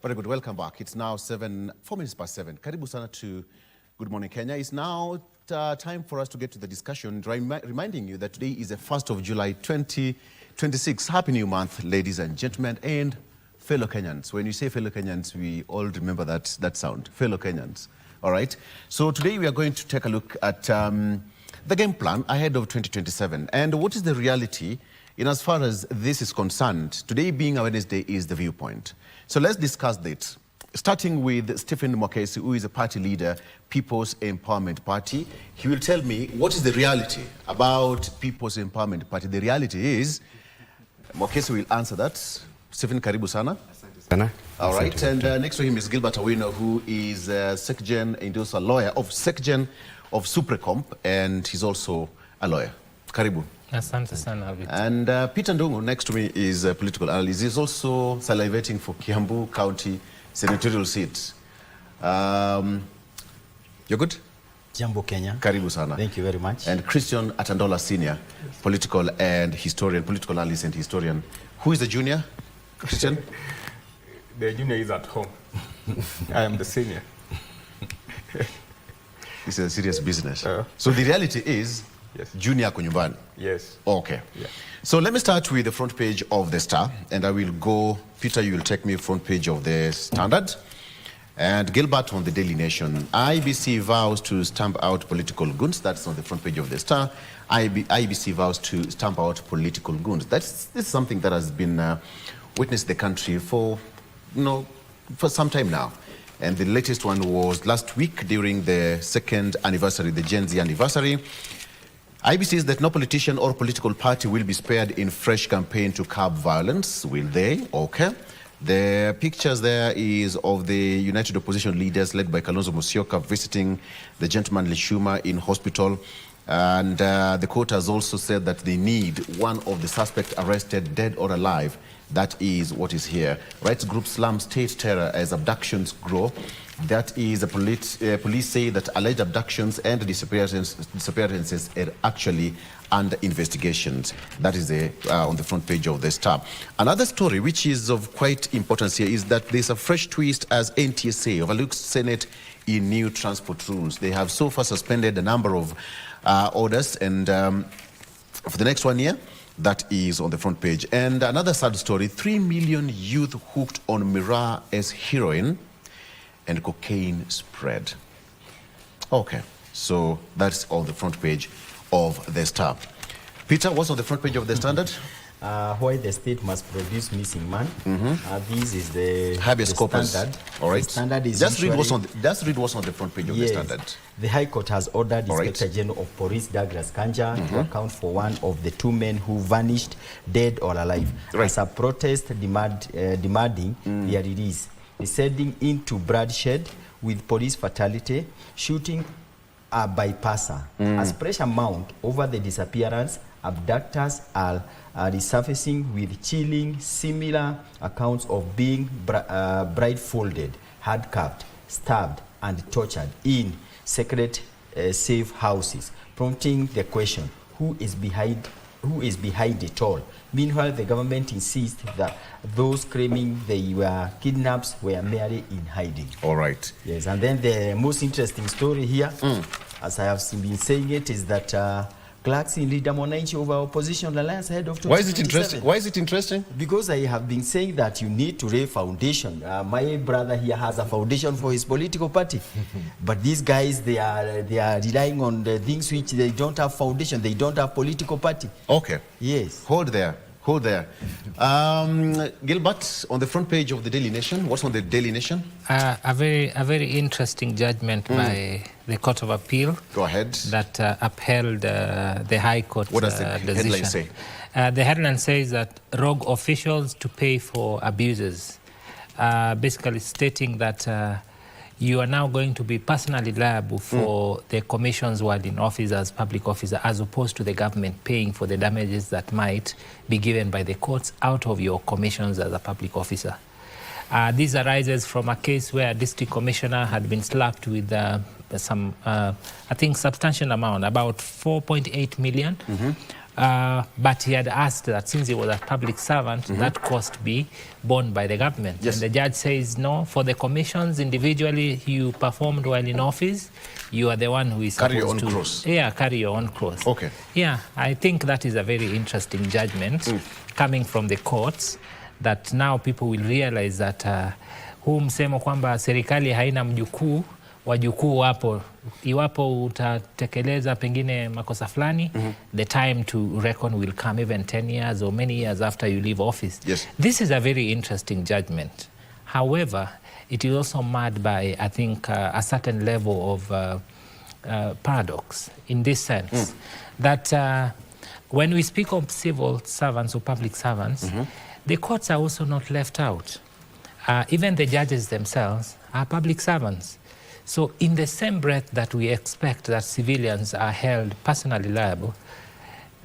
Very good, welcome back. It's now 4 minutes past 7. Karibu sana to Good Morning Kenya. It's now time for us to get to the discussion, reminding you that today is the 1st of July 2026. Happy New Month, ladies and gentlemen, and fellow Kenyans. When you say fellow Kenyans, we all remember that sound, fellow Kenyans. All right, so today we are going to take a look at the game plan ahead of 2027 and what is the reality in as far as this is concerned. Today being a Wednesday is the viewpoint. So let's discuss that. Starting with Stephen Mwakesi, who is a party leader, People's Empowerment Party. He will tell me what is the reality about People's Empowerment Party. The reality is, Mwakesi will answer that. Stephen, karibu sana. All right, and next to him is Gilbert Awino, who is SecGen and also a lawyer of SecGen of Supracomp, and he's also a lawyer. Karibu. Asante sana. And Peter Ndungu, next to me, is a political analyst. He's also salivating for Kiambu County senatorial seat. You're good? Jambo Kenya. Karibu sana. Thank you very much. And Christian Atandola Senior, political analyst and historian. Who is the junior? Christian? The junior is at home. I am the senior. This is a serious business. So the reality is, yes, junior kunyumbani. Yes. Okay. Yeah. So let me start with the front page of the Star, and I will go, Peter, you will take me front page of the Standard, and Gilbert on the Daily Nation. IBC vows to stamp out political goons. That's on the front page of the Star. IBC vows to stamp out political goons. This is something that has been witnessed the country for some time now. And the latest one was last week during the second anniversary, the Gen Z anniversary. IBC says that no politician or political party will be spared in fresh campaign to curb violence. Will they? Okay. The pictures there is of the United Opposition leaders led by Kalonzo Musyoka visiting the gentleman Lishuma in hospital. And the court has also said that they need one of the suspects arrested, dead or alive. That is what is here. Rights groups slam state terror as abductions grow. That is, police say that alleged abductions and disappearances are actually under investigations. That is on the front page of the Star. Another story which is of quite importance here is that there's a fresh twist as NTSA overlooks Senate in new transport rules. They have so far suspended a number of orders, and for the next 1 year, that is on the front page. And another sad story, 3 million youth hooked on Miraa as heroin and cocaine spread. Okay, so that's on the front page of the Star. Peter, what's on the front page of the Standard? Why the state must produce missing man. This is the habeas corpus. Standard. All right. The Standard is just read what's on the front page of the Standard. The High Court has ordered Inspector General of Police Douglas Kanja to account for one of the 2 men who vanished, dead or alive, as a protest demanding their release, descending into bloodshed with police fatality, shooting a bypasser. As pressure mount over the disappearance, abductors are resurfacing with chilling similar accounts of being blindfolded, handcuffed, stabbed and tortured in secret safe houses, prompting the question, who is behind it all? Meanwhile, the government insists that those claiming they were kidnapped were merely in hiding. All right. Yes, and then the most interesting story here, as I have been saying it, is that clerks in Leader Mwananchi over opposition alliance ahead of 2027. Why is it interesting? Why is it interesting? Because I have been saying that you need to lay foundation. My brother here has a foundation for his political party, but these guys they are relying on the things which they don't have foundation. They don't have political party. Okay. Yes. Hold there. Gilbert, on the front page of the Daily Nation, what's on the Daily Nation? A very interesting judgment by the Court of Appeal. Go ahead. That upheld the High Court. What does the headline say? The headline says that rogue officials to pay for abuses. Basically stating that you are now going to be personally liable for the commission's word in office as public officer, as opposed to the government paying for the damages that might be given by the courts out of your commissions as a public officer. This arises from a case where a district commissioner had been slapped with some, I think, substantial amount, about 4.8 million. But he had asked that since he was a public servant, that cost be borne by the government. Yes. And the judge says, no, for the commissions individually you performed while in office, you are the one who is carry your supposed own to cross. Yeah, carry your own cross. Okay. Yeah, I think that is a very interesting judgment coming from the courts, that now people will realize that huu msemo kwamba serikali haina mjukuu, wajukuu wapo. Iwapo utatekeleza pengine makosa fulani, the time to reckon will come even 10 years or many years after you leave office. Yes. This is a very interesting judgment. However, it is also marred by, I think, a certain level of paradox in this sense, that when we speak of civil servants or public servants, the courts are also not left out. Even the judges themselves are public servants. So in the same breath that we expect that civilians are held personally liable,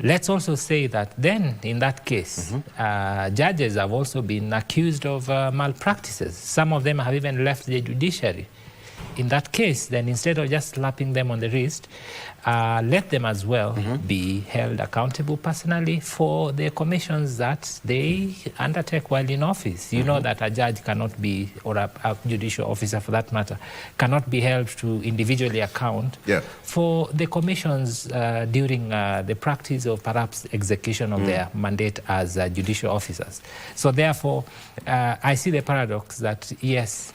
let's also say that then, in that case, judges have also been accused of malpractices. Some of them have even left the judiciary. In that case, then instead of just slapping them on the wrist, let them as well be held accountable personally for the commissions that they undertake while in office. You know that a judge cannot be, or a judicial officer for that matter, cannot be held to individually account for the commissions during the practice of perhaps execution of their mandate as judicial officers. So therefore, I see the paradox that, yes,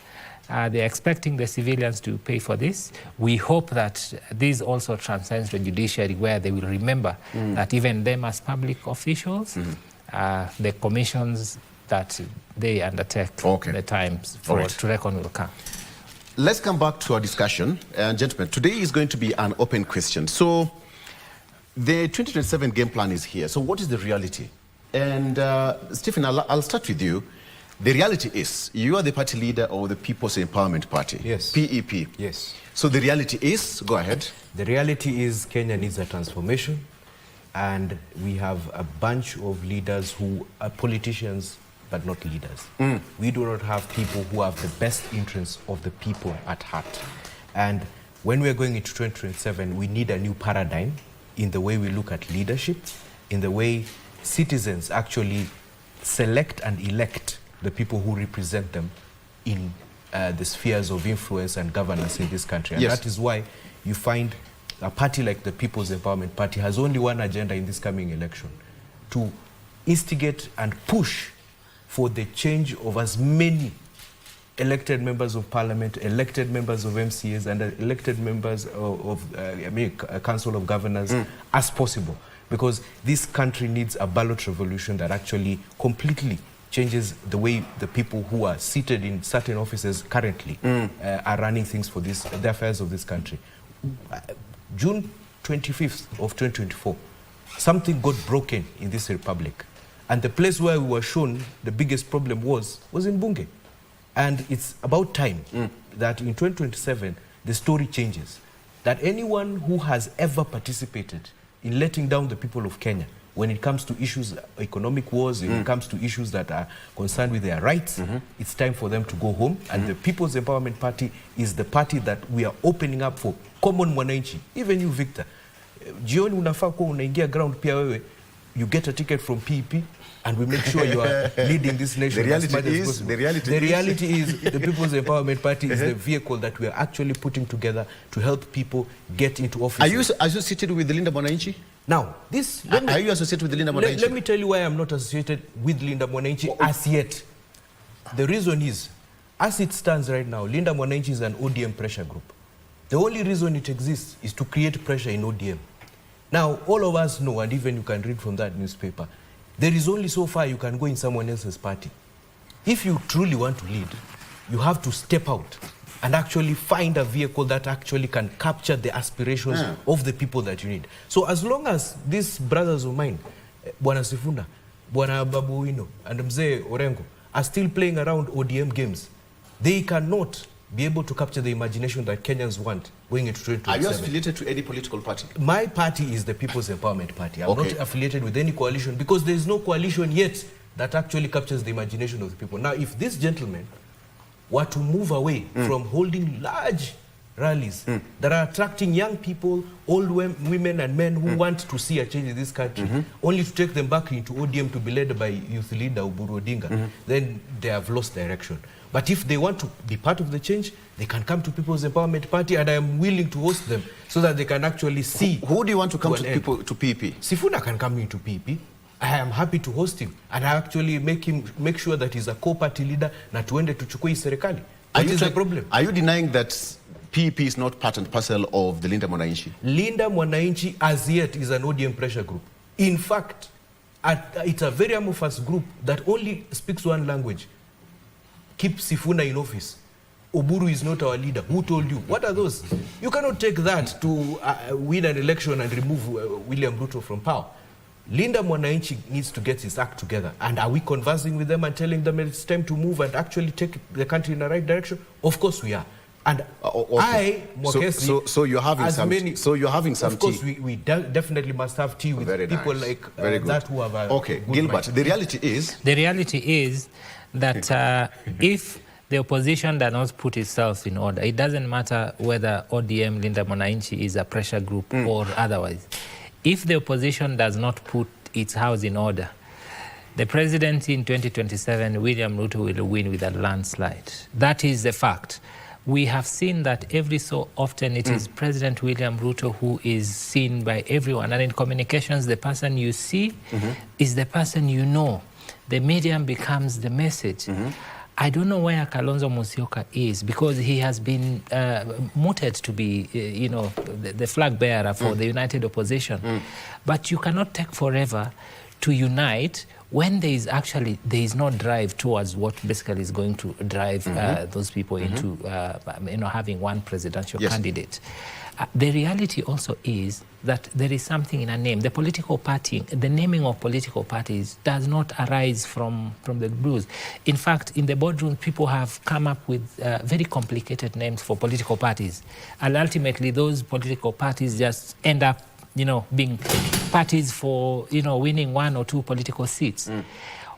they're expecting the civilians to pay for this. We hope that this also transcends the judiciary, where they will remember that even them as public officials, the commissions that they undertake, the times for to reckon will come. Let's come back to our discussion. Gentlemen, today is going to be an open question. So the 2027 game plan is here. So what is the reality? And Stephen, I'll start with you. The reality is, you are the party leader of the People's Empowerment Party. Yes. PEP. Yes. So the reality is, go ahead. The reality is Kenya needs a transformation, and we have a bunch of leaders who are politicians but not leaders. We do not have people who have the best interests of the people at heart. And when we are going into 2027, we need a new paradigm in the way we look at leadership, in the way citizens actually select and elect the people who represent them in the spheres of influence and governance in this country. And that is why you find a party like the People's Empowerment Party has only one agenda in this coming election: to instigate and push for the change of as many elected members of parliament, elected members of MCAs, and elected members of a council of governors as possible. Because this country needs a ballot revolution that actually completely changes the way the people who are seated in certain offices currently are running things for this, the affairs of this country. June 25th of 2024, something got broken in this republic. And the place where we were shown the biggest problem was in Bunge. And it's about time that in 2027, the story changes. That anyone who has ever participated in letting down the people of Kenya, when it comes to issues, economic wars, when it comes to issues that are concerned with their rights, it's time for them to go home. And the People's Empowerment Party is the party that we are opening up for common mwananchi. Even you, Victor, jioni unafaa kuwa unaingia ground pia wewe, you get a ticket from PEP, and we make sure you are leading this nation. The reality is the People's Empowerment Party is the vehicle that we are actually putting together to help people get into office. Are you associated with the Linda Mwananchi? Now, this... Are you associated with the Linda Mwananchi? Let me tell you why I'm not associated with Linda Mwananchi as yet. The reason is, as it stands right now, Linda Mwananchi is an ODM pressure group. The only reason it exists is to create pressure in ODM. Now, all of us know, and even you can read from that newspaper, there is only so far you can go in someone else's party. If you truly want to lead, you have to step out and actually find a vehicle that actually can capture the aspirations of the people that you need. So as long as these brothers of mine, Bwana Sifuna, Bwana Babuino, and Mzee Orengo, are still playing around ODM games, they cannot be able to capture the imagination that Kenyans want going into 2027. Are you affiliated to any political party? My party is the People's Empowerment Party. I'm not affiliated with any coalition, because there is no coalition yet that actually captures the imagination of the people. Now, if this gentleman were to move away from holding large rallies that are attracting young people, old women and men who want to see a change in this country, only to take them back into ODM to be led by youth leader Oburu Odinga, then they have lost direction. But if they want to be part of the change, they can come to People's Empowerment Party, and I am willing to host them so that they can actually see. Who do you want to come to PP? Sifuna can come into PP. I am happy to host him, and I actually make sure that he's a co-party leader na tuende tuchukue serikali. What is the problem? Are you denying that PP is not part and parcel of the Linda Mwananchi? Linda Mwananchi as yet is an ODM pressure group. In fact, it's a very amorphous group that only speaks one language. Keep Sifuna in office. Oburu is not our leader. Who told you? What are those? You cannot take that to win an election and remove William Ruto from power. Linda Mwananchi needs to get his act together. And are we conversing with them and telling them it's time to move and actually take the country in the right direction? Of course we are. And okay. So you're having some of course, tea. we definitely must have tea with people like that who have a okay, Gilbert, mind. The reality is that if the opposition does not put itself in order, it doesn't matter whether ODM Linda Mwananchi is a pressure group or otherwise. If the opposition does not put its house in order, the president in 2027, William Ruto, will win with a landslide. That is the fact. We have seen that every so often it is President William Ruto who is seen by everyone. And in communications, the person you see is the person you know. The medium becomes the message. I don't know where Kalonzo Musyoka is, because he has been mooted to be, the flag bearer for the united opposition. But you cannot take forever to unite when there is no drive towards what basically is going to drive those people into, having one presidential candidate. The reality also is that there is something in a name. The political party, the naming of political parties does not arise from the blues. In fact, in the boardroom, people have come up with very complicated names for political parties. And ultimately, those political parties just end up, being parties for, winning one or two political seats.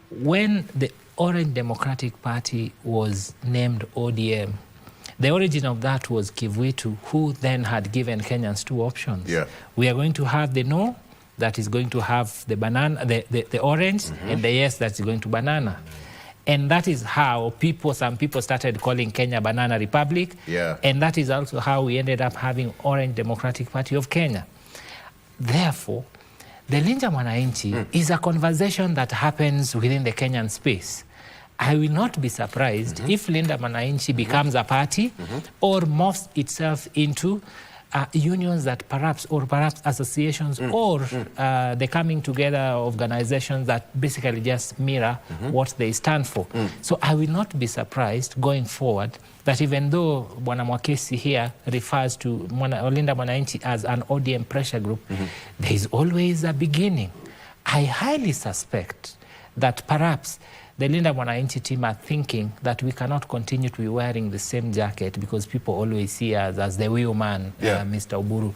When the Orange Democratic Party was named ODM, the origin of that was Kivuitu, who then had given Kenyans two options. We are going to have the no, that is going to have the banana, the orange, and the yes, that's going to banana. And that is how some people started calling Kenya Banana Republic. And that is also how we ended up having Orange Democratic Party of Kenya. Therefore, the Linda Mwananchi is a conversation that happens within the Kenyan space. I will not be surprised if Linda Mwananchi becomes a party or morphs itself into unions that perhaps associations or the coming together organizations that basically just mirror what they stand for. So I will not be surprised going forward that even though Bwana Mwakesi here refers to Linda Mwananchi as an ODM pressure group, there is always a beginning. I highly suspect that perhaps the Linda Mwananchi team are thinking that we cannot continue to be wearing the same jacket because people always see us as the wheel man, Mr. Oburu.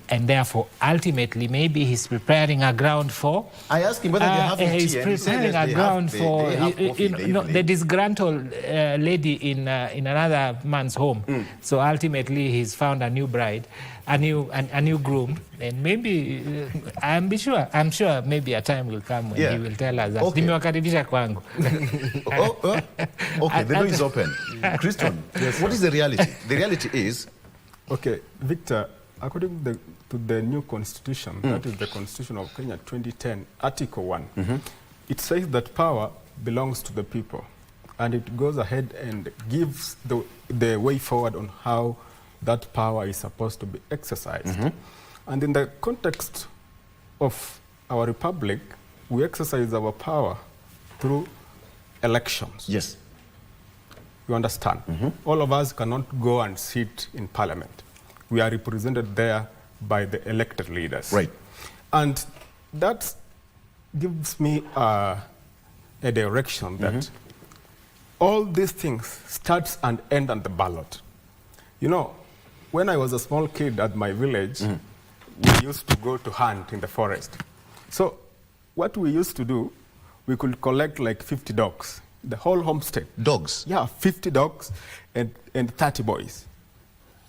And therefore, ultimately, maybe he's preparing a ground for... I asked him whether they're having tea. He's preparing a ground for the disgruntled lady in another man's home. So ultimately, he's found a new bride, a new groom, and maybe I'm sure maybe a time will come when he will tell us that nimewakaribisha kwangu. Okay, the door is open. Christian, what is the reality? The reality is... Okay, Victor, according to the new constitution, that is the Constitution of Kenya 2010, Article 1, it says that power belongs to the people, and it goes ahead and gives the way forward on how that power is supposed to be exercised. And in the context of our republic, we exercise our power through elections. Yes. You understand? All of us cannot go and sit in parliament. We are represented there by the elected leaders. Right. And that gives me a direction that all these things starts and end on the ballot. When I was a small kid at my village, we used to go to hunt in the forest. So what we used to do, we could collect like 50 dogs, the whole homestead. Dogs? Yeah, 50 dogs and 30 boys.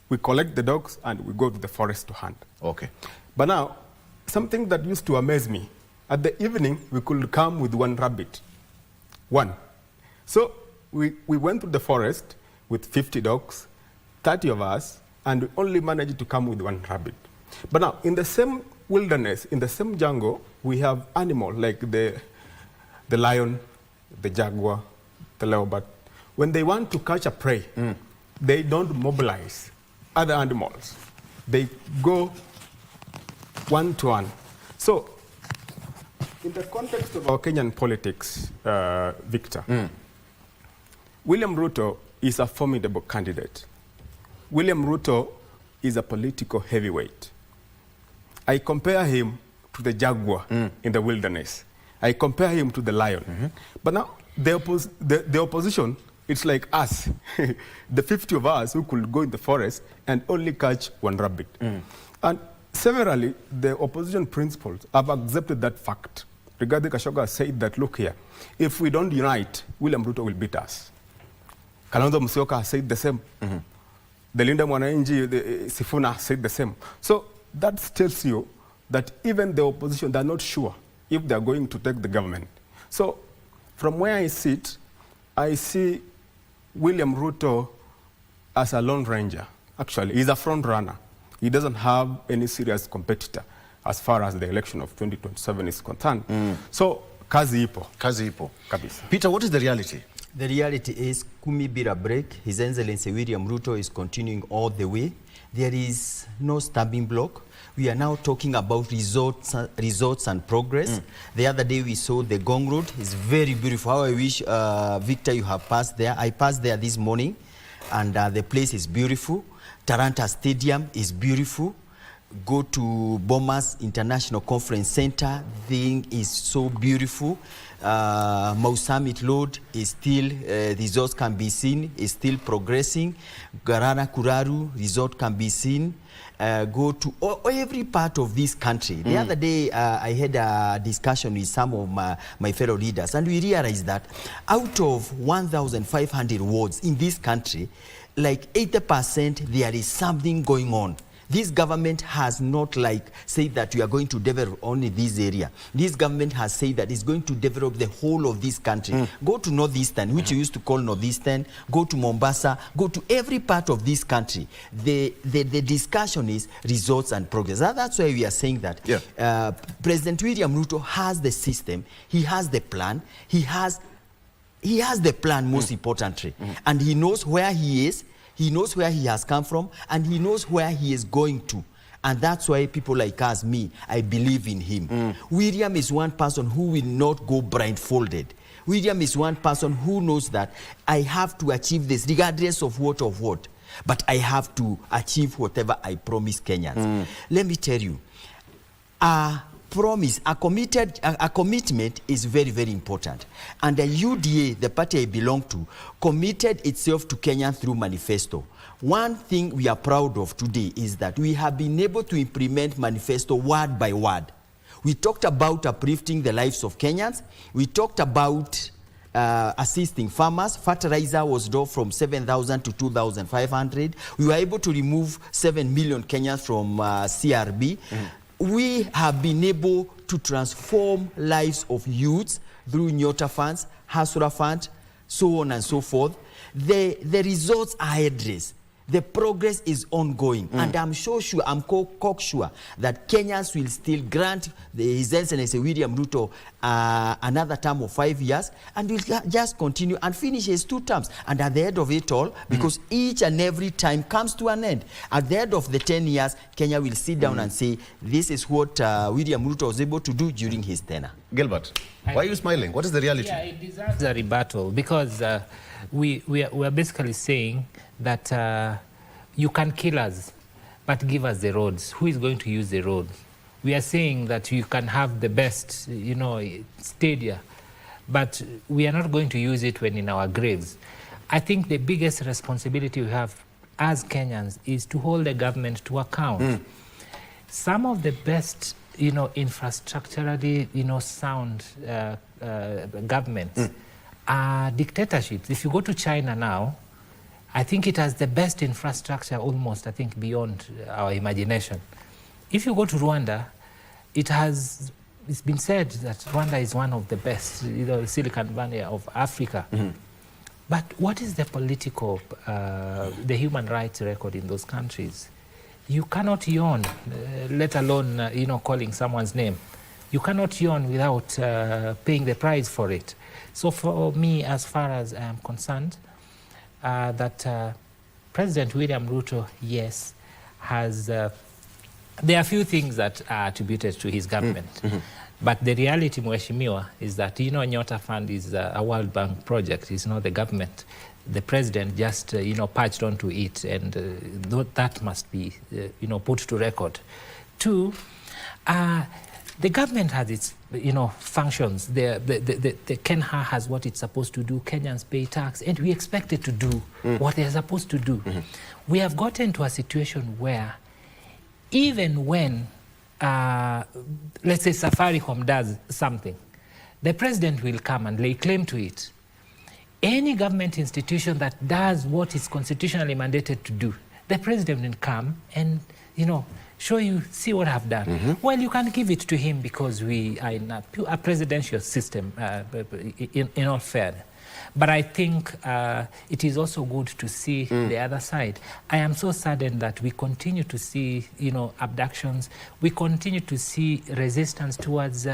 we collect the dogs and we go to the forest to hunt. Okay. But now, something that used to amaze me, at the evening, we could come with one rabbit. One. So we went to the forest with 50 dogs, 30 of us, and we only managed to come with one rabbit. But now, in the same wilderness, in the same jungle, we have animals like the lion, the jaguar, the leopard. When they want to catch a prey, they don't mobilize other animals. They go one to one. So, in the context of our Kenyan politics, Victor, William Ruto is a formidable candidate. William Ruto is a political heavyweight. I compare him to the jaguar in the wilderness. I compare him to the lion. But now, the opposition, it's like us, the 50 of us who could go in the forest and only catch one rabbit. And severally, the opposition principals have accepted that fact. Rigathi Gachagua said that, look here, if we don't unite, William Ruto will beat us. Kalonzo Musyoka said the same. The Linda Mwananchi, Sifuna said the same. So that tells you that even the opposition, they're not sure if they're going to take the government. So from where I sit, I see William Ruto as a lone ranger. Actually, he's a front runner. He doesn't have any serious competitor as far as the election of 2027 is concerned. So, kazi ipo. Kazi ipo. Kabisa. Peter, what is the reality? The reality is, Kumi Bira break, His Excellency William Ruto is continuing all the way. There is no stumbling block. We are now talking about results and progress. The other day we saw the Gong Road. It's very beautiful. How I wish, Victor, you have passed there. I passed there this morning, and the place is beautiful. Taranta Stadium is beautiful. Go to Bomas International Conference Center. Thing is so beautiful. Mau Summit Road is still, results can be seen, is still progressing. Garana Kuraru resort can be seen. Go to every part of this country. The other day, I had a discussion with some of my fellow leaders, and we realized that out of 1,500 wards in this country, like 80% there is something going on. This government has not said that we are going to develop only this area. This government has said that it's going to develop the whole of this country. Go to Northeastern, which you used to call Northeastern. Go to Mombasa. Go to every part of this country. The discussion is results and progress. That's why we are saying that President William Ruto has the system. He has the plan. He has the plan, most importantly. And he knows where he is. He knows where he has come from, and he knows where he is going to. And that's why people like us, me, I believe in him. William is one person who will not go blindfolded. William is one person who knows that I have to achieve this regardless of what. But I have to achieve whatever I promise Kenyans. Let me tell you, promise, a commitment is very, very important. And the UDA, the party I belong to, committed itself to Kenya through manifesto. One thing we are proud of today is that we have been able to implement manifesto word by word. We talked about uplifting the lives of Kenyans. We talked about assisting farmers. Fertilizer was dropped from 7,000 to 2,500. We were able to remove 7 million Kenyans from CRB. We have been able to transform lives of youths through Nyota funds, Hasura fund, so on and so forth. The results are addressed. The progress is ongoing. And I'm sure, I'm cocksure that Kenyans will still grant His Excellency William Ruto another term of 5 years, and will just continue and finish his 2 terms. And at the end of it all, because each and every time comes to an end, at the end of the 10 years, Kenya will sit down and say, this is what William Ruto was able to do during his tenure. Gilbert, why are you smiling? What is the reality? Yeah, it deserves a rebuttal, because we are basically saying that you can kill us, but give us the roads. Who is going to use the roads? We are saying that you can have the best, stadia, but we are not going to use it when in our graves. I think the biggest responsibility we have as Kenyans is to hold the government to account. Some of the best, infrastructurally, sound governments are dictatorships. If you go to China now, I think it has the best infrastructure almost, I think, beyond our imagination. If you go to Rwanda, it's been said that Rwanda is one of the best, Silicon Valley of Africa. But what is the political, the human rights record in those countries? You cannot yawn, let alone, calling someone's name. You cannot yawn without paying the price for it. So for me, as far as I am concerned, that President William Ruto, yes, has, there are a few things that are attributed to his government. But the reality, Mheshimiwa, is that, Nyota Fund is a World Bank project. It's not the government. The president just, patched onto it, and that must be, put to record. Two, the government has its, functions. The Kenha has what it's supposed to do. Kenyans pay tax, and we expect it to do what they're supposed to do. We have gotten to a situation where even when, let's say Safaricom does something, the president will come and lay claim to it. Any government institution that does what is constitutionally mandated to do, the president will come and, show you, see what I've done. Well, you can't give it to him because we are in a presidential system, in all fairness. But I think it is also good to see the other side. I am so saddened that we continue to see, abductions. We continue to see resistance towards,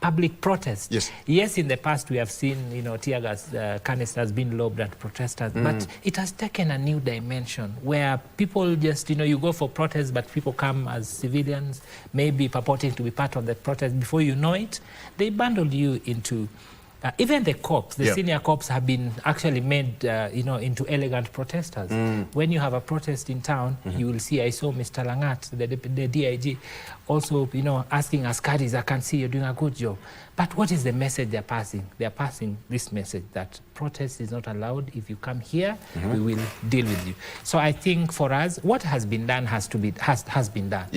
public protests. Yes, in the past we have seen, tear gas canisters being lobbed at protesters, but it has taken a new dimension where people just, you go for protests, but people come as civilians, maybe purporting to be part of the protest. Before you know it, they bundle you into even the cops, the senior cops have been actually made, into elegant protesters. When you have a protest in town, you will see, I saw Mr. Langat, the DIG, also, asking Askaris, I can see you're doing a good job. But what is the message they're passing? They're passing this message that protest is not allowed. If you come here, we will deal with you. So I think for us, what has been done has been done.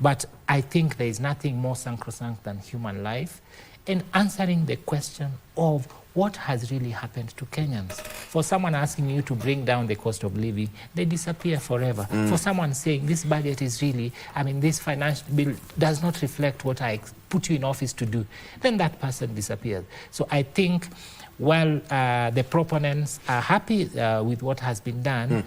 But I think there is nothing more sacrosanct than human life, and answering the question of what has really happened to Kenyans. For someone asking you to bring down the cost of living, they disappear forever. For someone saying this budget is really, this financial bill does not reflect what I put you in office to do, then that person disappears. So I think while the proponents are happy with what has been done,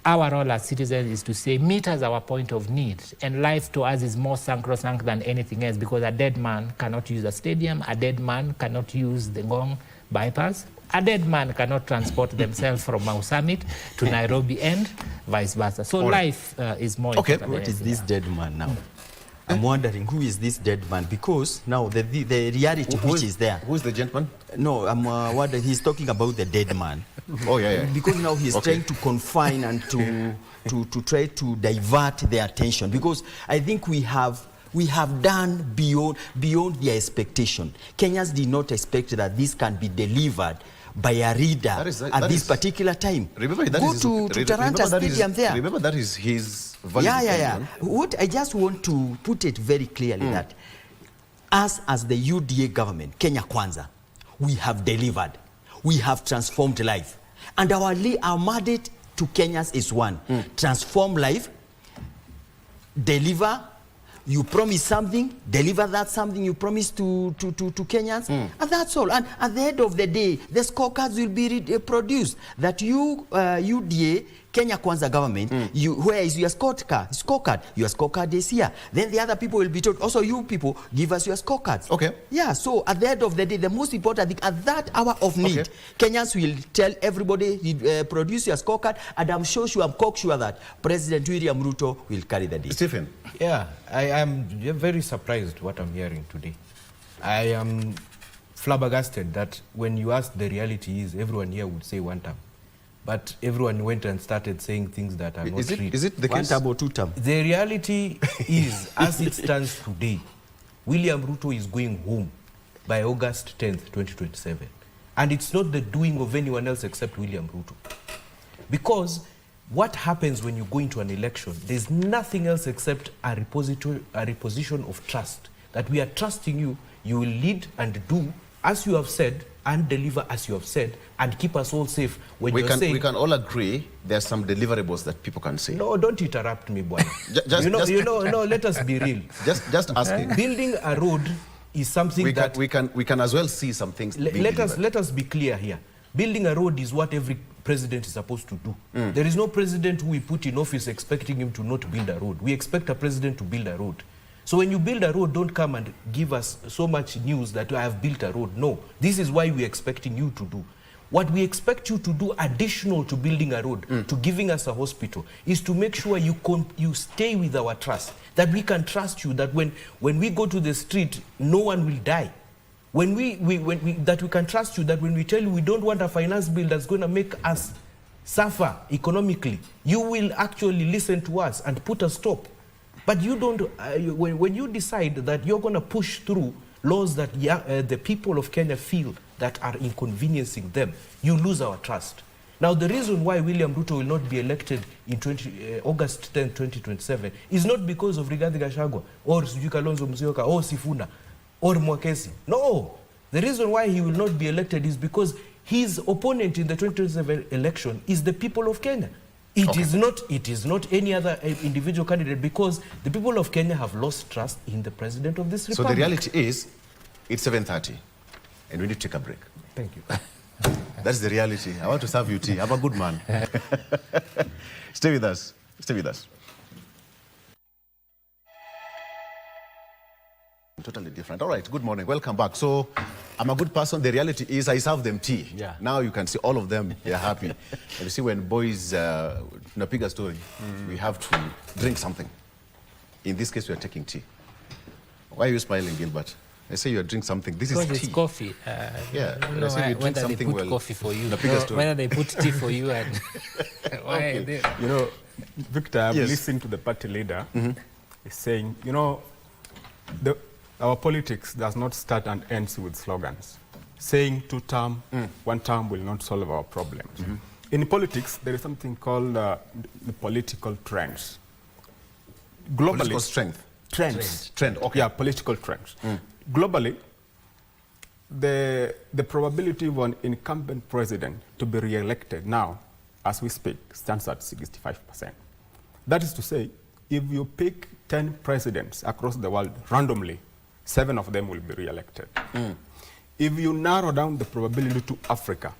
our role as citizens is to say, meet us our point of need. And life to us is more sacrosanct than anything else, because a dead man cannot use a stadium, a dead man cannot use the Ngong bypass, a dead man cannot transport themselves from Mau Summit to Nairobi and vice versa. So life is more important. What is this dead man now? I'm wondering, who is this dead man? Because now the reality which is there. Who is the gentleman? No, I'm wondering, he's talking about the dead man. Oh, yeah. Because now he's trying to confine and to try to divert their attention. Because I think we have done beyond their expectation. Kenyans did not expect that this can be delivered by a reader at this particular time. Remember, that Go to Taranta Stadium there. Remember, that is his value. Yeah. What I just want to put it very clearly that us as the UDA government, Kenya Kwanza, we have delivered. We have transformed life. And our mandate to Kenyans is one: transform life, deliver. You promise something, deliver that something you promise to Kenyans, and that's all. And at the end of the day, the scorecards will be produced. That UDA, Kenya Kwanza government, where is your scorecard? Your scorecard is here. Then the other people will be told, also you people, give us your scorecards. Okay. Yeah, so at the end of the day, the most important thing, at that hour of need, Kenyans will tell everybody, produce your scorecard, and I'm sure that President William Ruto will carry the day. Stephen? Yeah, I am very surprised what I'm hearing today. I am flabbergasted that when you ask the reality is, everyone here would say one term. But everyone went and started saying things that are not true. Is it the case? 1 term or 2 term? The reality is, as it stands today, William Ruto is going home by August 10th, 2027. And it's not the doing of anyone else except William Ruto. Because what happens when you go into an election, there's nothing else except a reposition of trust. That we are trusting you, you will lead and do, as you have said, and deliver as you have said and keep us all safe. When we you're saying, we can all agree there's some deliverables that people can say. no, don't interrupt me, boy. No, let us be real. Just asking. Building a road is something we can as well see some things. Let us be clear here. Building a road is what every president is supposed to do. There is no president who we put in office expecting him to not build a road. We expect a president to build a road. So when you build a road, don't come and give us so much news that I have built a road. No, this is why we're expecting you to do. What we expect you to do additional to building a road, to giving us a hospital, is to make sure you stay with our trust, that we can trust you, that when we go to the street, no one will die. That we can trust you, that when we tell you we don't want a finance bill that's going to make us suffer economically, you will actually listen to us and put a stop. But you don't, when you decide that you're going to push through laws that the people of Kenya feel that are inconveniencing them, you lose our trust. Now, the reason why William Ruto will not be elected in August 10, 2027 is not because of Rigathi Gachagua or Kalonzo Musyoka or Sifuna or Mwakesi. No, the reason why he will not be elected is because his opponent in the 2027 election is the people of Kenya. It is not any other individual candidate, because the people of Kenya have lost trust in the president of this republic. So the reality is, it's 7:30, and we need to take a break. Thank you. That's the reality. I want to serve you tea. I'm a good man. Stay with us. Stay with us. Totally different. All right, good morning. Welcome back. So, I'm a good person. The reality is I serve them tea. Yeah. Now you can see all of them, they're happy. And you see, when boys, in a bigger story, we have to drink something. In this case, we are taking tea. Why are you smiling, Gilbert? I say you drink something. This is tea. Because it's coffee. Yeah. I don't know whether they put coffee for you, whether they put tea for you, and why Okay. You know, Victor, I've Yes. listened to the party leader is saying, you know, our politics does not start and ends with slogans. Saying 2-term, 1 term will not solve our problems. In politics, there is something called the political trends. Globally, Political strength. Trend, okay. Yeah, political trends. Globally, the probability of an incumbent president to be re-elected now, as we speak, stands at 65%. That is to say, if you pick 10 presidents across the world randomly, 7 of them will be re-elected. If you narrow down the probability to Africa,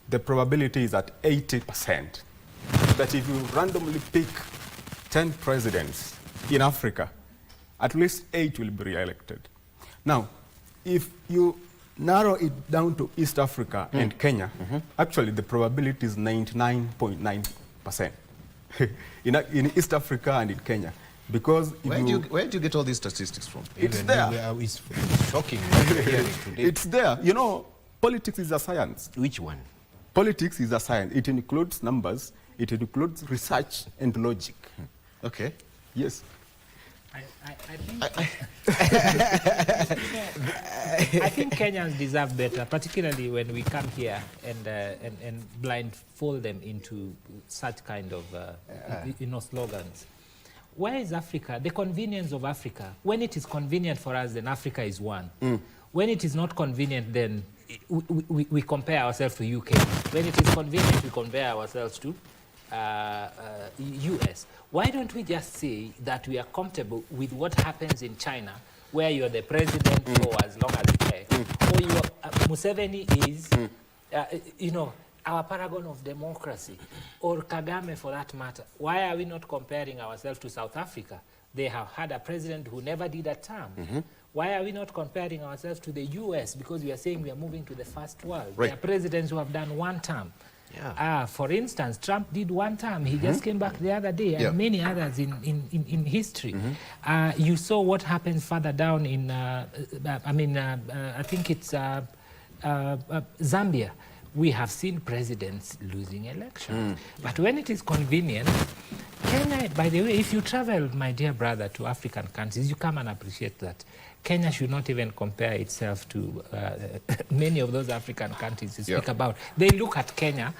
the probability is at 80%. That if you randomly pick 10 presidents in Africa, at least 8 will be re-elected. Now, if you narrow it down to East Africa and Kenya, actually the probability is 99.9% in East Africa and in Kenya. Because Where do you get all these statistics from? It's there. It's shocking. It's there. You know, politics is a science. Which one? Politics is a science. It includes numbers, it includes research and logic. Okay. Yes. I think Kenyans deserve better, particularly when we come here and blindfold them into such kind of slogans. Where is Africa? The convenience of Africa. When it is convenient for us, then Africa is one. When it is not convenient, then we compare ourselves to UK. When it is convenient, we compare ourselves to US. Why don't we just say that we are comfortable with what happens in China, where you're the president for as long as you like, or you are, Museveni is, our paragon of democracy, or Kagame for that matter. Why are we not comparing ourselves to South Africa? They have had a president who never did a term. Why are we not comparing ourselves to the US? Because we are saying we are moving to the first world. Right. There are presidents who have done 1 term. Yeah. For instance, Trump did 1 term. He just came back the other day, and many others in history. You saw what happens further down in, I think it's Zambia. We have seen presidents losing elections. But when it is convenient, Kenya, by the way, if you travel, my dear brother, to African countries, you come and appreciate that. Kenya should not even compare itself to many of those African countries you speak about. They look at Kenya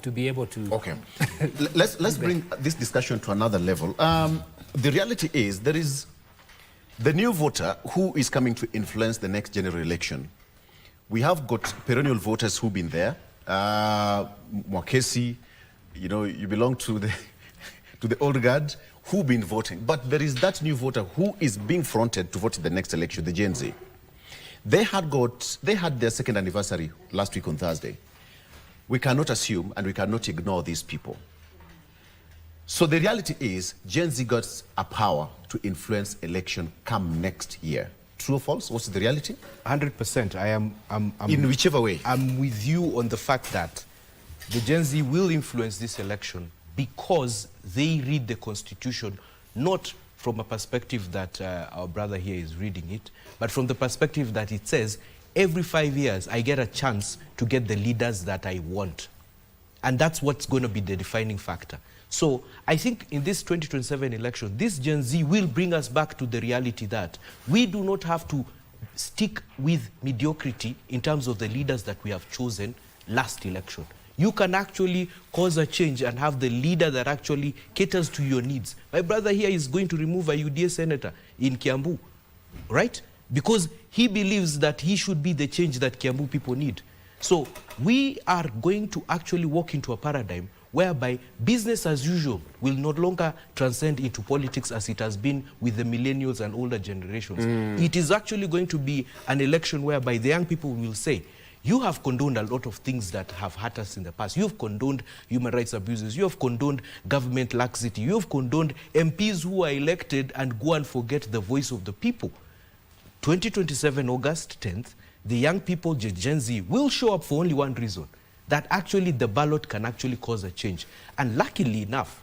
to be able to... Okay. Let's bring this discussion to another level. The reality is there is the new voter who is coming to influence the next general election We have got perennial voters who've been there. Mwakesi, you know, you belong to the to the old guard who've been voting. But there is that new voter who is being fronted to vote in the next election, the Gen Z. They had their second anniversary last week on Thursday. We cannot assume and we cannot ignore these people. So the reality is Gen Z got a power to influence election come next year. True or false? What's the reality? 100%. I'm in whichever way. I'm with you on the fact that the Gen Z will influence this election because they read the Constitution not from a perspective that our brother here is reading it, but from the perspective that it says, every 5 years I get a chance to get the leaders that I want. And that's what's going to be the defining factor. So I think in this 2027 election, this Gen Z will bring us back to the reality that we do not have to stick with mediocrity in terms of the leaders that we have chosen last election. You can actually cause a change and have the leader that actually caters to your needs. My brother here is going to remove a UDA senator in Kiambu, right? Because he believes that he should be the change that Kiambu people need. So we are going to actually walk into a paradigm whereby business as usual will no longer transcend into politics as it has been with the millennials and older generations. It is actually going to be an election whereby the young people will say, you have condoned a lot of things that have hurt us in the past. You have condoned human rights abuses. You have condoned government laxity. You have condoned MPs who are elected and go and forget the voice of the people. 2027, August 10th, the young people, Gen Z, will show up for only one reason, that actually the ballot can actually cause a change. And luckily enough,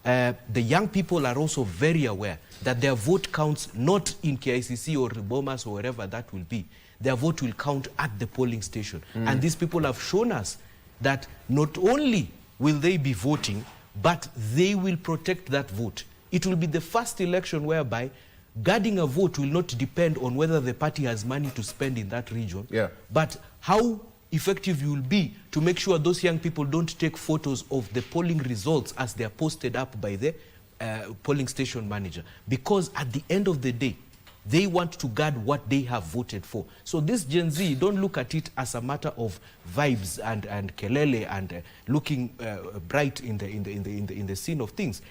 the young people are also very aware that their vote counts not in KICC or Bomas or wherever that will be. Their vote will count at the polling station. And these people have shown us that not only will they be voting, but they will protect that vote. It will be the first election whereby guarding a vote will not depend on whether the party has money to spend in that region, but how effective you will be to make sure those young people don't take photos of the polling results as they are posted up by the polling station manager. Because at the end of the day, they want to guard what they have voted for. So this Gen Z, don't look at it as a matter of vibes and kelele and looking bright in the scene of things.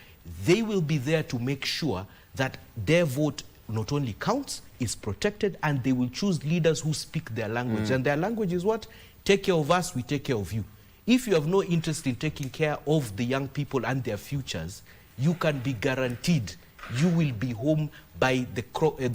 They will be there to make sure that their vote not only counts, is protected, and they will choose leaders who speak their language. And their language is what? Take care of us, we take care of you. If you have no interest in taking care of the young people and their futures, you can be guaranteed you will be home by the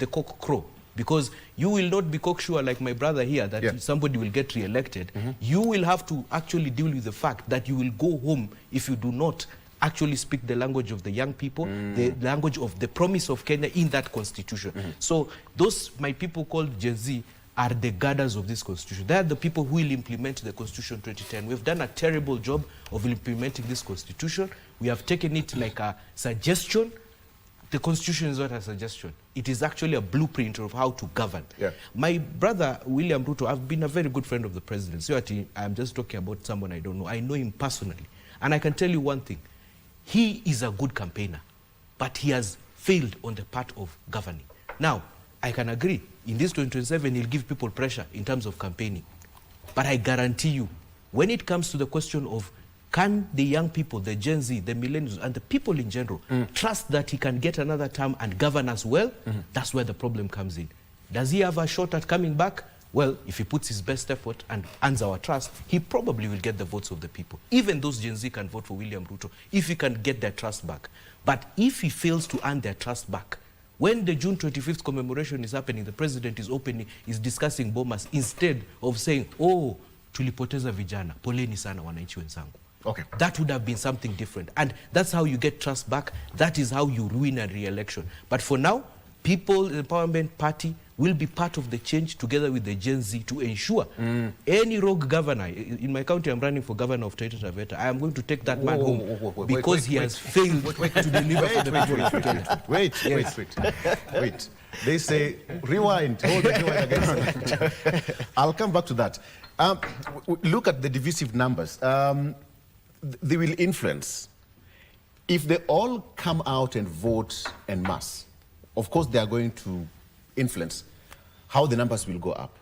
cock crow. Because you will not be cocksure like my brother here that somebody will get re-elected. You will have to actually deal with the fact that you will go home if you do not actually speak the language of the young people, the language of the promise of Kenya in that constitution. So those, my people called Gen Z, are the guarders of this constitution. They are the people who will implement the Constitution 2010. We've done a terrible job of implementing this constitution. We have taken it like a suggestion. The Constitution is not a suggestion. It is actually a blueprint of how to govern. My brother, William Ruto, I've been a very good friend of the president. So I'm just talking about someone I don't know. I know him personally. And I can tell you one thing. He is a good campaigner, but he has failed on the part of governing. Now, I can agree. In this 2027, he'll give people pressure in terms of campaigning. But I guarantee you, when it comes to the question of can the young people, the Gen Z, the millennials, and the people in general trust that he can get another term and govern as well, that's where the problem comes in. Does he have a shot at coming back? Well, if he puts his best effort and earns our trust, he probably will get the votes of the people. Even those Gen Z can vote for William Ruto if he can get their trust back. But if he fails to earn their trust back, when the June 25th commemoration is happening, the president is discussing Bomas instead of saying, oh, tulipoteza vijana, poleni sana wananchi wenzangu. Okay. That would have been something different. And that's how you get trust back. That is how you win a re-election. But for now, People Empowerment Party will be part of the change together with the Gen Z to ensure any rogue governor, in my county I'm running for governor of Taita Taveta, I am going to take that man home because he has failed to deliver for the people. Wait. They say, rewind, hold the rewind against. I'll come back to that. Look at the divisive numbers. They will influence. If they all come out and vote en masse, of course they are going to influence how the numbers will go up.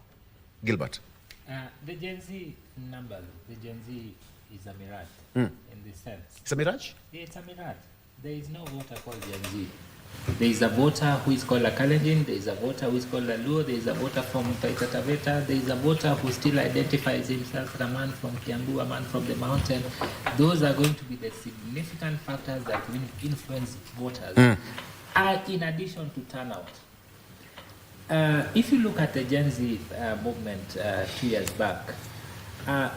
Gilbert. The Gen Z number, the Gen Z is a mirage in this sense. It's a mirage? Yeah, it's a mirage. There is no voter called Gen Z. There is a voter who is called a Kalenjin, there is a voter who is called a Luo, there is a voter from Taita Taveta, there is a voter who still identifies himself as a man from Kiambu, a man from the mountain. Those are going to be the significant factors that will influence voters, in addition to turnout. If you look at the Gen Z movement 2 years back,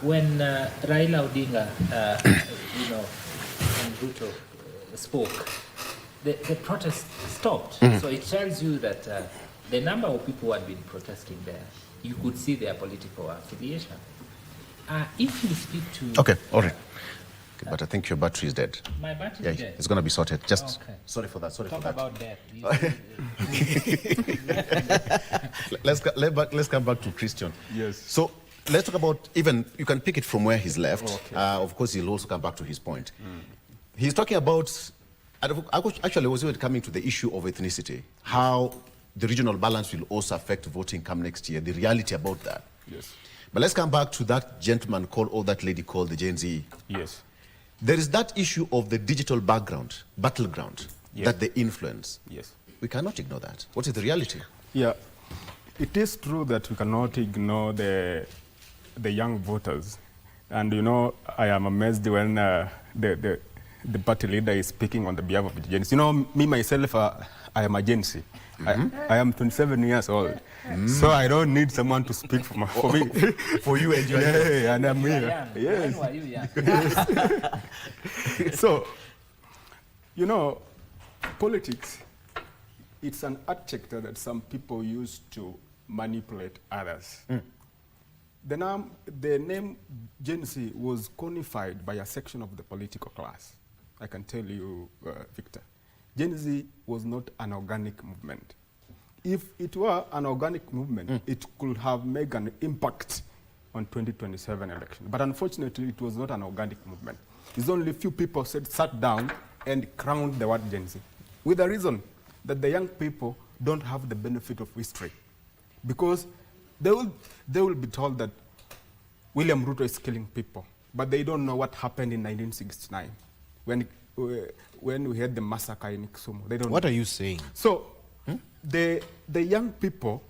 when Raila Odinga, and Ruto spoke, the protest stopped. So it tells you that the number of people who had been protesting there, you could see their political affiliation. If you speak to... Okay, all right. Okay, but I think your battery is dead. My battery is dead. It's going to be sorted. Just Okay. sorry for that. Sorry Talk for that. about that. Let's come back to Christian. Yes. So let's talk about, even you can pick it from where he's left. Okay. Of course, he'll also come back to his point. He's talking about, actually, was even coming to the issue of ethnicity, how the regional balance will also affect voting come next year, the reality about that. Yes. But let's come back to that gentleman called, or that lady called the Gen Z. Yes. There is that issue of the digital battleground, Yes. that they influence. Yes. We cannot ignore that. What is the reality? Yeah, it is true that we cannot ignore the young voters, and I am amazed when the party leader is speaking on the behalf of the Gen Z. Me myself, I am a Gen Z. I am 27 years old, so I don't need someone to speak for me. For you and your Yeah, and I'm here. Yes. When were you young? So, politics, it's an adjective that some people use to manipulate others. The name Gen Z was codified by a section of the political class. I can tell you, Victor. Gen Z was not an organic movement. If it were an organic movement, it could have made an impact on 2027 election. But unfortunately, it was not an organic movement. It's only a few people sat down and crowned the word Gen Z, with the reason that the young people don't have the benefit of history. Because they will be told that William Ruto is killing people, but they don't know what happened in 1969 when we had the massacre in Kisumu. They don't What know. are you saying? So the young people,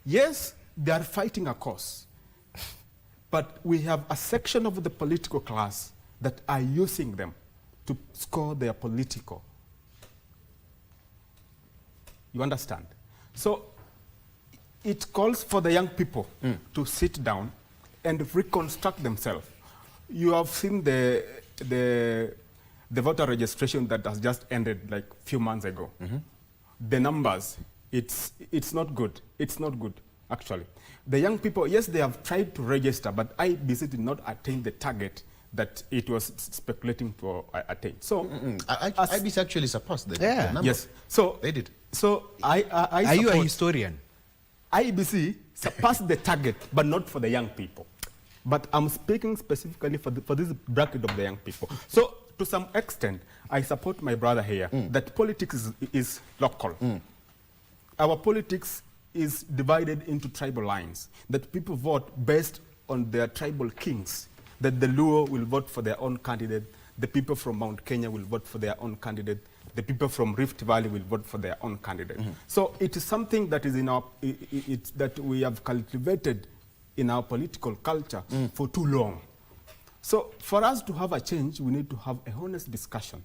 yes, they are fighting a cause, but we have a section of the political class that are using them to score their political. You understand? So it calls for the young people to sit down and reconstruct themselves. You have seen the voter registration that has just ended like a few months ago. The numbers, it's not good. It's not good, actually. The young people, yes, they have tried to register, but IBC did not attain the target that it was speculating to attain. So, IBC actually surpassed the number. yes. So They did. So I Are you a support- historian? IBC surpassed the target, but not for the young people. But I'm speaking specifically for this bracket of the young people. So to some extent, I support my brother here that politics is local. Our politics is divided into tribal lines, that people vote based on their tribal kings, that the Luo will vote for their own candidate, the people from Mount Kenya will vote for their own candidate, the people from Rift Valley will vote for their own candidate. So it is something that is in our, that we have cultivated in our political culture for too long. So for us to have a change, we need to have a honest discussion.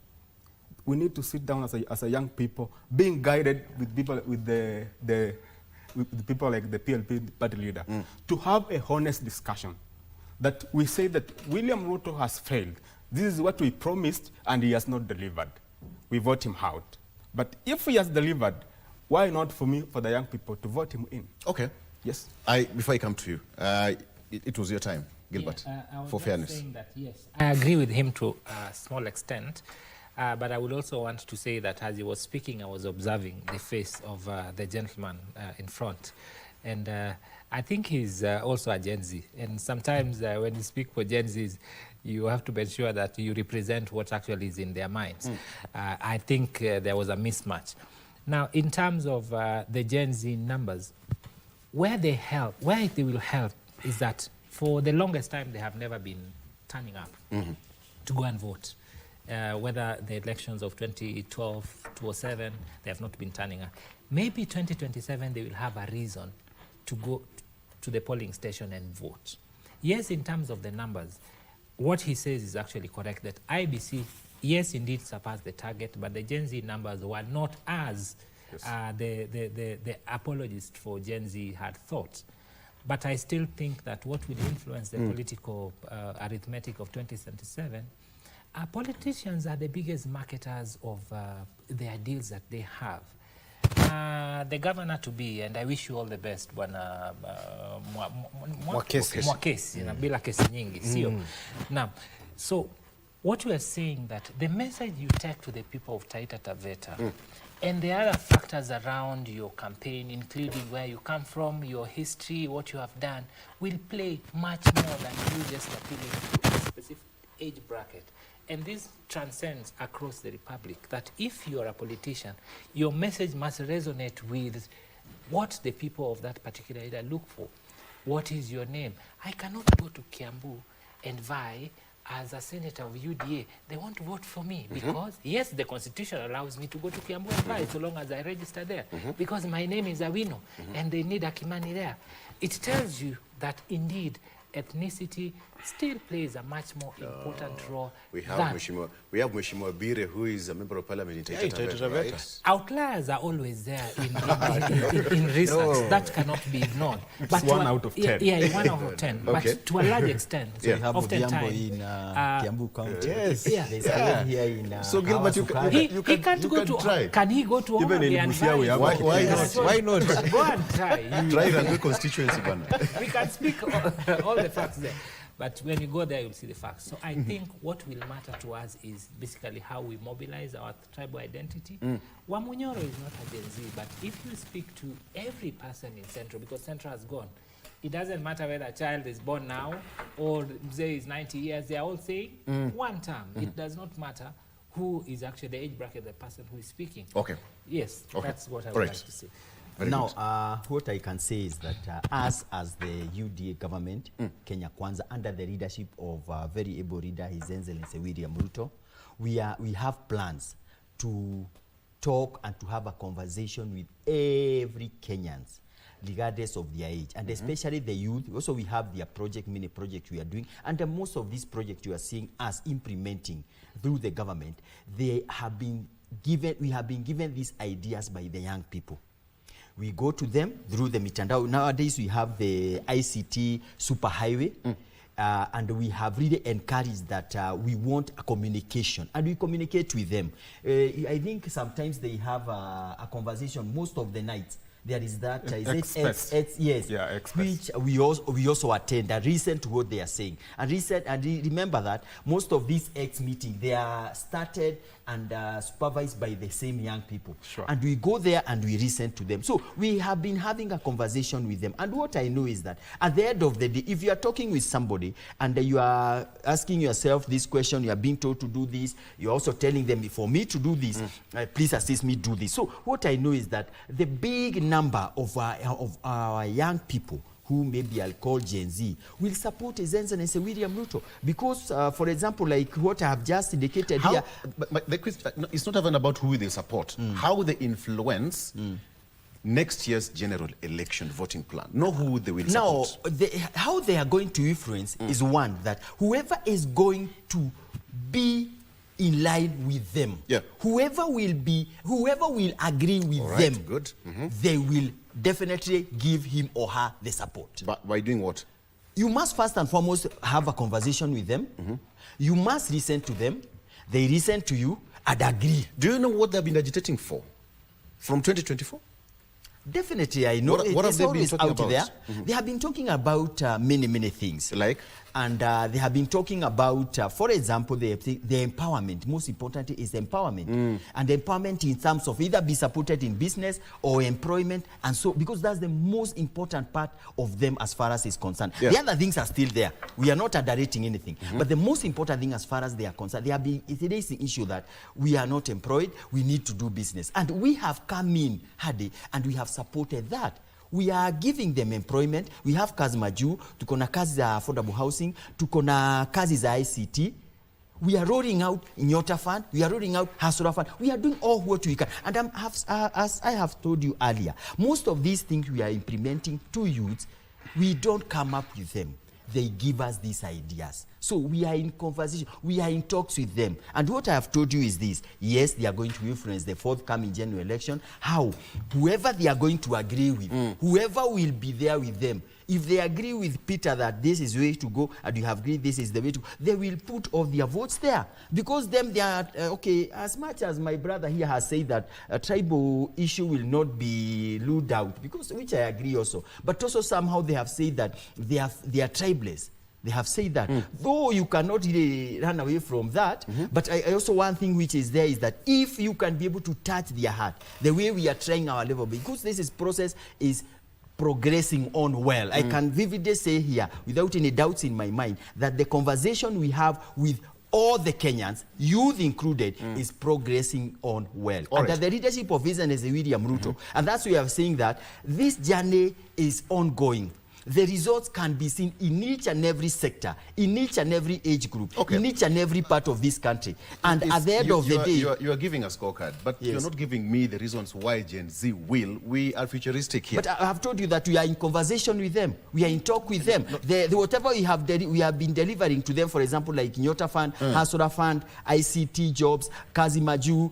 We need to sit down as a young people, being guided with people with the people like the PLP party leader, to have a honest discussion. That we say that William Ruto has failed. This is what we promised, and he has not delivered. We vote him out. But if he has delivered, why not for the young people to vote him in? Okay. Yes. Before I come to you, it was your time, Gilbert, I was for just fairness. saying that, yes, I agree with him to a small extent, but I would also want to say that as he was speaking, I was observing the face of the gentleman in front. And I think he's also a Gen Z. And sometimes when you speak for Gen Zs, you have to make sure that you represent what actually is in their minds. I think there was a mismatch. Now, in terms of the Gen Z numbers, where they will help is that for the longest time they have never been turning up to go and vote. Whether the elections of 2012, 2007, they have not been turning up. Maybe 2027 they will have a reason to go to the polling station and vote. Yes, in terms of the numbers, what he says is actually correct, that IBC, yes, indeed surpassed the target, but the Gen Z numbers were not as the apologist for Gen Z had thought. But I still think that what will influence the political arithmetic of 2077, politicians are the biggest marketers of the deals that they have. The governor to be, and I wish you all the best, Bwana Mwakesi, bila kesi nyingi, sio? Now, so what we are saying that the message you take to the people of Taita Taveta and the other factors around your campaign, including where you come from, your history, what you have done, will play much more than you just appealing to a specific age bracket. And this transcends across the Republic, that if you are a politician, your message must resonate with what the people of that particular area look for. What is your name? I cannot go to Kiambu and vie as a senator of UDA. They want to vote for me because, yes, the Constitution allows me to go to Kiambu and vie so long as I register there, because my name is Awino and they need a Kimani there. It tells you that indeed ethnicity still plays a much more important role. We have Mheshimiwa Bire, who is a member of parliament in Taita Taveta, right? Outliers are always there in research. That cannot be ignored. But 1 out of 10. Yeah, 1 out of 10. Okay. But to a large extent, We have oftentimes, in Kiambu County. Yes. Yeah. There's one here in So Gilbert, you he can't go to. try. Can he go to Even in Homabay and Busia we vie? have Why not? Why not? Go and try. Try Rangwe constituency, bana. We can speak all the facts there. But when you go there, you'll see the facts. So I think what will matter to us is basically how we mobilize our tribal identity. Wamunyoro is not a Gen Z, but if you speak to every person in Central, because Central has gone, it doesn't matter whether a child is born now or say is 90 years, they are all saying one term. It does not matter who is actually the age bracket, the person who is speaking. Okay. Yes, Okay. that's what I would All right. like to say. Very Now, what I can say is that us as the UDA government, Kenya Kwanza, under the leadership of very able leader, His Excellency William Ruto, we have plans to talk and to have a conversation with every Kenyans, regardless of their age, and especially the youth. Also, we have their mini projects we are doing, and most of these projects you are seeing us implementing through the government, we have been given these ideas by the young people. We go to them through the mitandao. Nowadays, we have the ICT superhighway, and we have really encouraged that we want a communication, and we communicate with them. I think sometimes they have a conversation most of the nights. There is that which we also attend and listen to what they are saying, and remember that most of these meetings, they are started and supervised by the same young people. Sure. And we go there and we listen to them. So we have been having a conversation with them. And what I know is that at the end of the day, if you are talking with somebody and you are asking yourself this question, you are being told to do this, you're also telling them, for me to do this, please assist me do this. So what I know is that the big number of our young people who maybe I'll call Gen Z, will support His Excellency William Ruto. Because, for example, like what I have just indicated here. But the question, it's not even about who they support. How they influence next year's general election voting plan. Know who they will support. Now, how they are going to influence is one, that whoever is going to be in line with them, whoever will agree with them, good. they will definitely give him or her the support. But by doing what? You must first and foremost have a conversation with them. You must listen to them. They listen to you and agree. Do you know what they've been agitating for from 2024? Definitely, I know. What have they been talking out about? there. They have been talking about many things. Like? And they have been talking about, for example, the empowerment. Most importantly is empowerment. And empowerment in terms of either be supported in business or employment. And so, because that's the most important part of them as far as is concerned. The other things are still there. We are not underrating anything. But the most important thing as far as they are concerned, it is the issue that we are not employed. We need to do business. And we have come in, Hadi, and we have supported that. we are giving them employment. We have kazi majuu, tuko na kazi za affordable housing, tuko na kazi za ICT. We are rolling out Nyota Fund, we are rolling out Hasura Fund. We are doing all what we can. And as I have told you earlier, most of these things we are implementing to youths, we don't come up with them. They give us these ideas. So we are in conversation, we are in talks with them. And what I have told you is this: yes, they are going to influence the forthcoming general election. How? Whoever they are going to agree with, whoever will be there with them, if they agree with Peter that this is the way to go, and you have agreed this is the way to go, they will put all their votes there. Because them, they are, okay, as much as my brother here has said that a tribal issue will not be ruled out, because which I agree also. But also somehow they have said that they are tribalists. They have said that, though you cannot really run away from that, but I also, one thing which is there is that if you can be able to touch their heart, the way we are trying our level, because this process is progressing on well. I can vividly say here, without any doubts in my mind, that the conversation we have with all the Kenyans, youth included, is progressing on well. And that the leadership of His Excellency William Ruto, and that's why we are saying that this journey is ongoing. The results can be seen in each and every sector, in each and every age group, in each and every part of this country. And at the end of the day... You are giving a scorecard, but you're not giving me the reasons why Gen Z will. We are futuristic here. But I have told you that we are in conversation with them. We are in talk with them. Whatever we have been delivering to them, for example, like Nyota Fund, Hasura Fund, ICT jobs, Kazi Maju,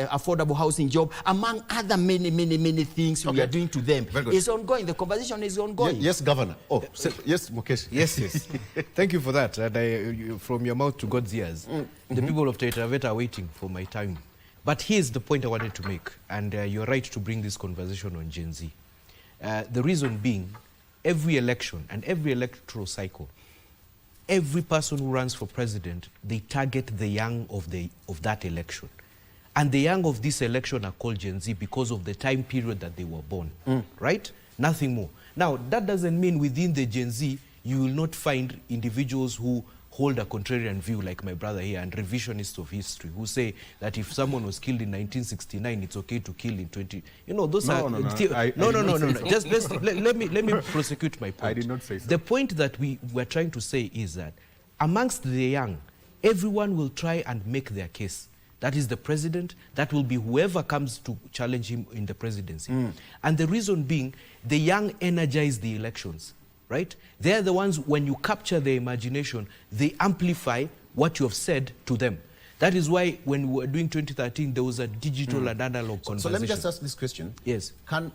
affordable housing job, among other many things we are doing to them. It's ongoing. The conversation is ongoing. Yes, Governor. Oh, yes, Mukesh. Yes. Thank you for that. And from your mouth to God's ears, the people of Taita Taveta are waiting for my time. But here's the point I wanted to make, and you're right to bring this conversation on Gen Z. The reason being, every election and every electoral cycle, every person who runs for president, they target the young of that election. And the young of this election are called Gen Z because of the time period that they were born, right? Nothing more. Now, that doesn't mean within the Gen Z, you will not find individuals who hold a contrarian view like my brother here and revisionists of history who say that if someone was killed in 1969, it's okay to kill in 20... You know, those are... No. Just let me prosecute my point. I did not say so. The point that we were trying to say is that amongst the young, everyone will try and make their case. That is the president, that will be whoever comes to challenge him in the presidency. And the reason being, the young energize the elections, right? They're the ones, when you capture their imagination, they amplify what you have said to them. That is why when we were doing 2013, there was a digital and analog conversation. So let me just ask this question. Yes. Can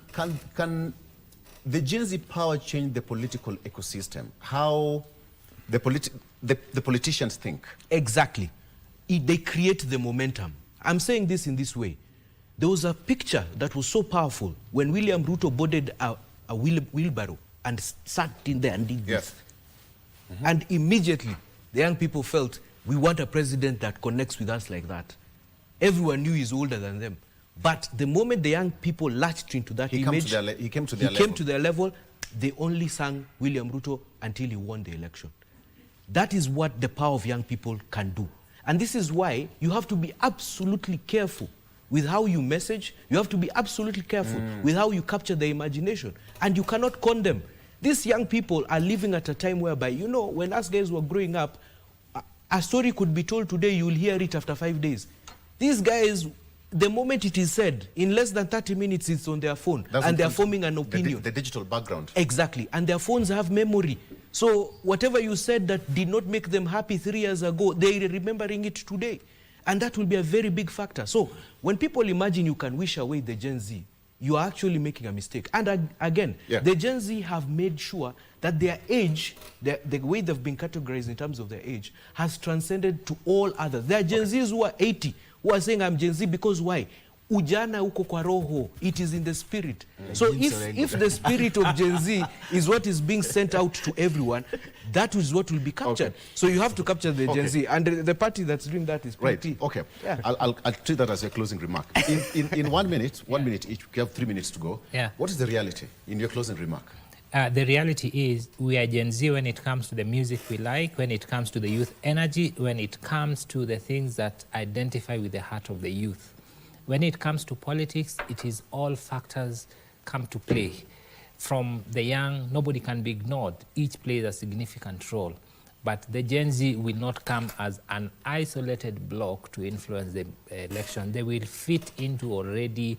the Gen Z power change the political ecosystem? How the politicians think? Exactly. They create the momentum. I'm saying this in this way. There was a picture that was so powerful when William Ruto boarded a wheelbarrow and sat in there and did this. And immediately, the young people felt, we want a president that connects with us like that. Everyone knew he's older than them. But the moment the young people latched into that image, he came to their level. They only sang William Ruto until he won the election. That is what the power of young people can do. And this is why you have to be absolutely careful with how you message. You have to be absolutely careful with how you capture their imagination. And you cannot condemn. These young people are living at a time whereby, you know, when us guys were growing up, a story could be told today, you will hear it after 5 days. These guys, the moment it is said, in less than 30 minutes, it's on their phone. And they're forming an opinion. The digital background. Exactly. And their phones have memory. So whatever you said that did not make them happy 3 years ago, they're remembering it today. And that will be a very big factor. So when people imagine you can wish away the Gen Z, you are actually making a mistake. And again, the Gen Z have made sure that their age, the way they've been categorized in terms of their age, has transcended to all others. There are Gen Zs who are 80, who are saying, I'm Gen Z because why? Ujana uko kwa roho, it is in the spirit. So if the spirit of Gen Z is what is being sent out to everyone, that is what will be captured. So you have to capture the Gen Z, and the party that's doing that is pretty. Right. Okay. Yeah. I'll treat that as a closing remark. In 1 minute, 1 minute each. We have 3 minutes to go. Yeah. What is the reality in your closing remark? The reality is we are Gen Z when it comes to the music we like, when it comes to the youth energy, when it comes to the things that identify with the heart of the youth. When it comes to politics, it is all factors come to play. From the young, nobody can be ignored. Each plays a significant role. But the Gen Z will not come as an isolated block to influence the election. They will fit into already,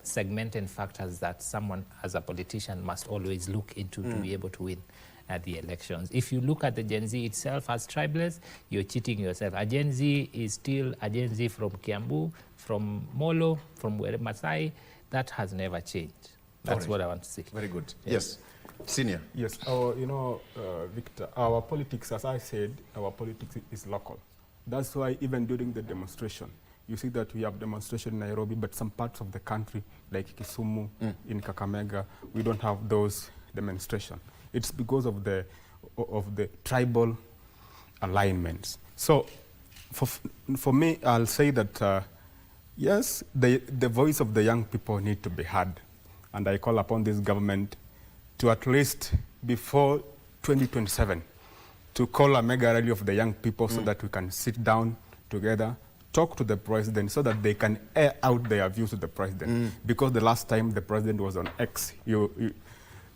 segmented factors that someone as a politician must always look into to be able to win at the elections. If you look at the Gen Z itself as tribeless, you're cheating yourself. A Gen Z is still a Gen Z from Kiambu, from Molo, from Masai. That has never changed. That's what I want to say. Very good. Yes. Senior. Yes, Victor, our politics, as I said, our politics is local. That's why even during the demonstration, you see that we have demonstration in Nairobi, but some parts of the country, like Kisumu, in Kakamega, we don't have those demonstrations. It's because of the tribal alignments. So for me, I'll say that, yes, the voice of the young people need to be heard. And I call upon this government to at least before 2027 to call a mega rally of the young people so that we can sit down together, talk to the president so that they can air out their views to the president. Because the last time the president was on X, you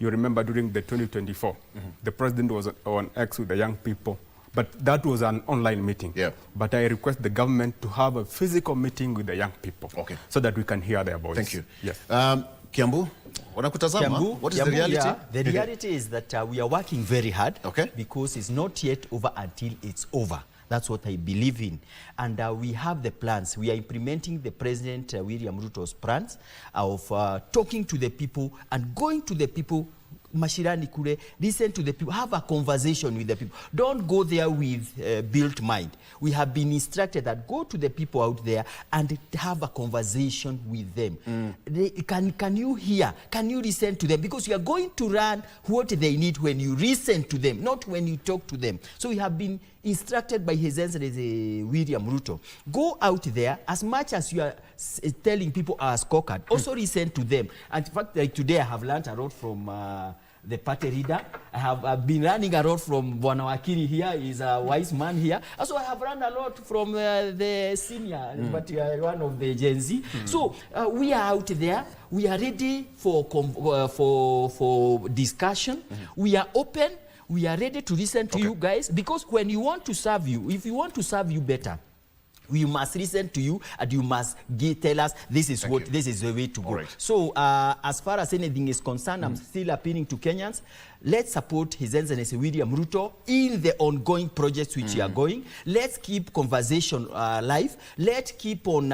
remember during the 2024, the president was on X with the young people, but that was an online meeting. Yeah. But I request the government to have a physical meeting with the young people so that we can hear their voice. Thank you. Yes. Kiambu, wanakutazama? What is the reality? Yeah, the reality is that we are working very hard because it's not yet over until it's over. That's what I believe in. And we have the plans. We are implementing the President William Ruto's plans of talking to the people and going to the people, Mashirani Kure, listen to the people, have a conversation with the people. Don't go there with built mind. We have been instructed that go to the people out there and have a conversation with them. Can you hear? Can you listen to them? Because you are going to learn what they need when you listen to them, not when you talk to them. So we have been instructed by His Excellency William Ruto. Go out there, as much as you are telling people are scorecard, also listen to them. And in fact, like today I have learned a lot from the party leader. I have been learning a lot from Bwana Wakili here. He's a wise man here. Also, I have learned a lot from the senior, but one of the Gen Z. So we are out there. We are ready for discussion. We are open. We are ready to listen to you guys, because when you want to serve you, if you want to serve you better, we must listen to you and you must tell us this is this is the way to go. So as far as anything is concerned, I'm still appealing to Kenyans. Let's support His Excellency William Ruto in the ongoing projects which are going. Let's keep conversation alive. Let's keep on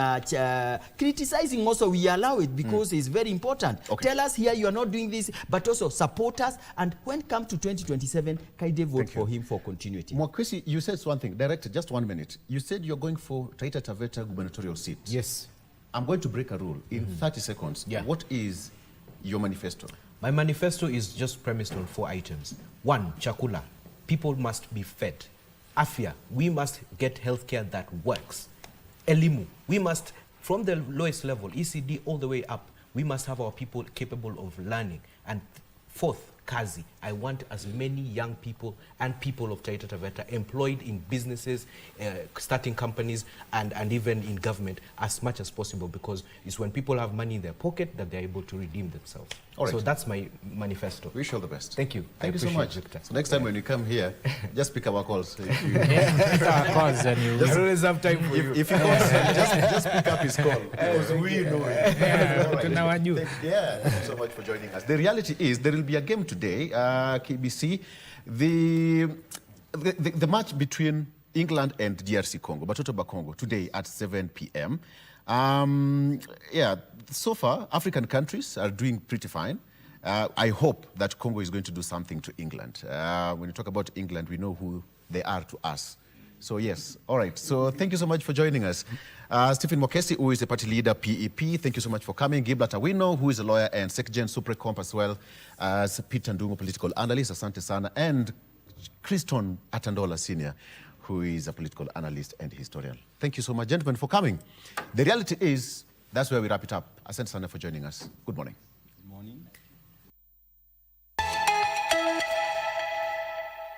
criticizing also. We allow it because it's very important. Tell us here you are not doing this, but also support us. And when it comes to 2027, Kaide vote for him for continuity. Mwakwesi, you said one thing. Director, just 1 minute. You said you're going for Taita Taveta gubernatorial seat. Yes. I'm going to break a rule in 30 seconds. What is your manifesto? My manifesto is just premised on 4 items. 1, chakula. People must be fed. Afya. We must get healthcare that works. Elimu. We must, from the lowest level, ECD all the way up, we must have our people capable of learning. And 4th, kazi. I want as many young people and people of Taita Taveta employed in businesses, starting companies, and even in government as much as possible, because it's when people have money in their pocket that they're able to redeem themselves. So that's my manifesto. Wish you all the best. Thank you. Thank you so much, Victor. So next time when you come here, just pick our calls. Pick our calls and you I always have time for you. If you call, just pick up his call. Because we know it. Thank you so much for joining us. The reality is there will be a game today, KBC. The match between England and DRC Congo, Batoto Bakongo, today at 7 p.m. So far, African countries are doing pretty fine. I hope that Congo is going to do something to England. When you talk about England, we know who they are to us. So yes, all right. So thank you so much for joining us. Stephen Mokesi, who is the party leader, PEP, thank you so much for coming. Gilbert Awino, who is a lawyer and Secretary Supracomp, as well as Peter Ndungu, political analyst, asante sana, and Kriston Atandola Senior, who is a political analyst and historian. Thank you so much, gentlemen, for coming. The reality is, that's where we wrap it up. Asante sana for joining us. Good morning. Good morning.